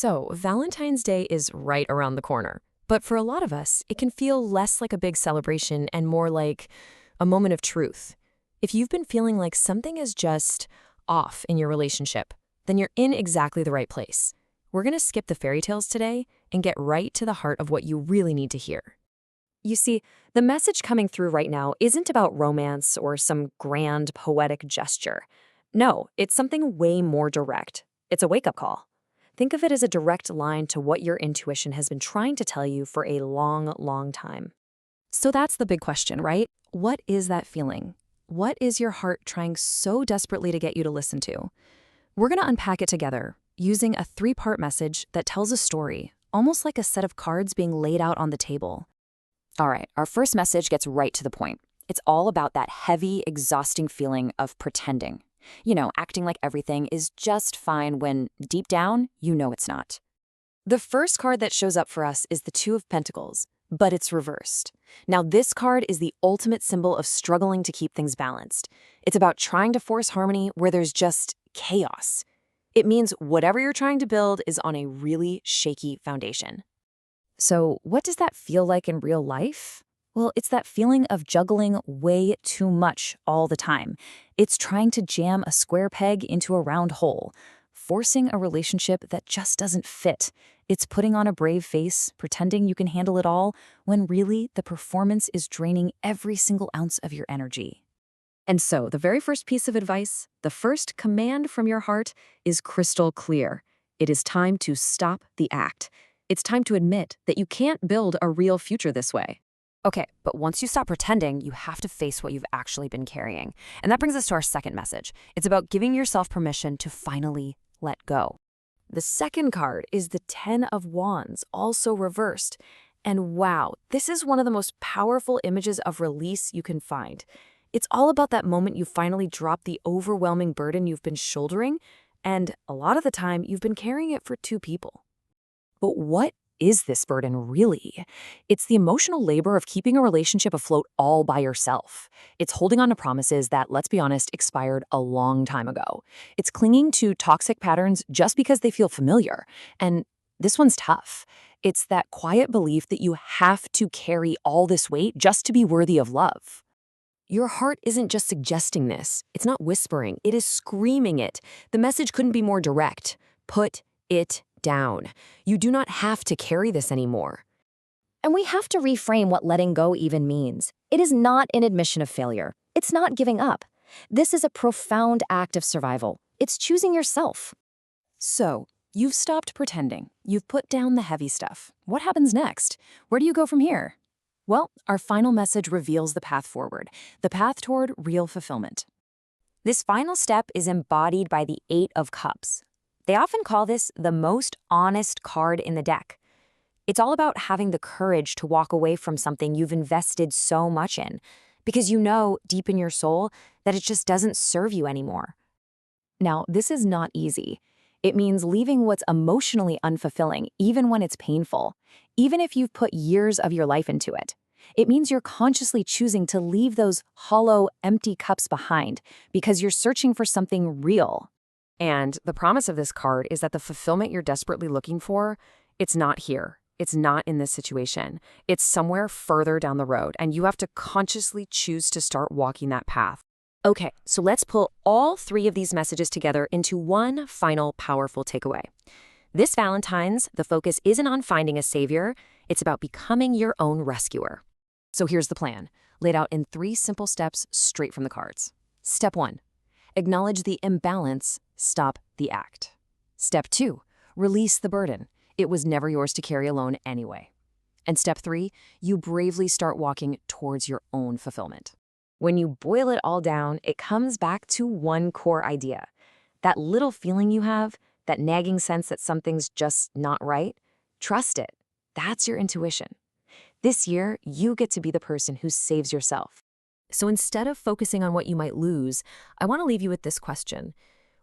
So, Valentine's Day is right around the corner. But for a lot of us, it can feel less like a big celebration and more like a moment of truth. If you've been feeling like something is just off in your relationship, then you're in exactly the right place. We're going to skip the fairy tales today and get right to the heart of what you really need to hear. You see, the message coming through right now isn't about romance or some grand poetic gesture. No, it's something way more direct. It's a wake-up call. Think of it as a direct line to what your intuition has been trying to tell you for a long, long time. So that's the big question, right? What is that feeling? What is your heart trying so desperately to get you to listen to? We're going to unpack it together using a three-part message that tells a story, almost like a set of cards being laid out on the table. All right, our first message gets right to the point. It's all about that heavy, exhausting feeling of pretending. Acting like everything is just fine when, deep down, you know it's not. The first card that shows up for us is the Two of Pentacles, but it's reversed. Now, this card is the ultimate symbol of struggling to keep things balanced. It's about trying to force harmony where there's just chaos. It means whatever you're trying to build is on a really shaky foundation. So, what does that feel like in real life? Well, it's that feeling of juggling way too much all the time. It's trying to jam a square peg into a round hole, forcing a relationship that just doesn't fit. It's putting on a brave face, pretending you can handle it all, when really the performance is draining every single ounce of your energy. And so, the very first piece of advice, the first command from your heart is crystal clear. It is time to stop the act. It's time to admit that you can't build a real future this way. Okay, but once you stop pretending, you have to face what you've actually been carrying. And that brings us to our second message. It's about giving yourself permission to finally let go. The second card is the Ten of Wands, also reversed. And wow, this is one of the most powerful images of release you can find. It's all about that moment you finally drop the overwhelming burden you've been shouldering, and a lot of the time, you've been carrying it for two people. But what is this burden really? It's the emotional labor of keeping a relationship afloat all by yourself. It's holding on to promises that, let's be honest, expired a long time ago. It's clinging to toxic patterns just because they feel familiar. And this one's tough. It's that quiet belief that you have to carry all this weight just to be worthy of love. Your heart isn't just suggesting this. It's not whispering. It is screaming it. The message couldn't be more direct. Put it down. You do not have to carry this anymore. And we have to reframe what letting go even means. It is not an admission of failure. It's not giving up. This is a profound act of survival. It's choosing yourself. So, you've stopped pretending. You've put down the heavy stuff. What happens next? Where do you go from here? Well, our final message reveals the path forward, the path toward real fulfillment. This final step is embodied by the Eight of Cups. They often call this the most honest card in the deck. It's all about having the courage to walk away from something you've invested so much in, because you know deep in your soul that it just doesn't serve you anymore. Now, this is not easy. It means leaving what's emotionally unfulfilling, even when it's painful, even if you've put years of your life into it. It means you're consciously choosing to leave those hollow, empty cups behind because you're searching for something real. And the promise of this card is that the fulfillment you're desperately looking for, it's not here. It's not in this situation. It's somewhere further down the road, and you have to consciously choose to start walking that path. Okay, so let's pull all three of these messages together into one final powerful takeaway. This Valentine's, the focus isn't on finding a savior, it's about becoming your own rescuer. So here's the plan, laid out in 3 simple steps straight from the cards. Step 1, acknowledge the imbalance, stop the act. Step 2, release the burden. It was never yours to carry alone anyway. And step 3, you bravely start walking towards your own fulfillment. When you boil it all down, it comes back to one core idea. That little feeling you have, that nagging sense that something's just not right, trust it. That's your intuition. This year, you get to be the person who saves yourself. So instead of focusing on what you might lose, I want to leave you with this question.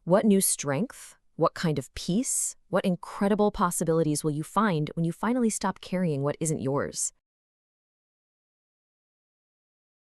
What new strength, what kind of peace, what incredible possibilities will you find when you finally stop carrying what isn't yours?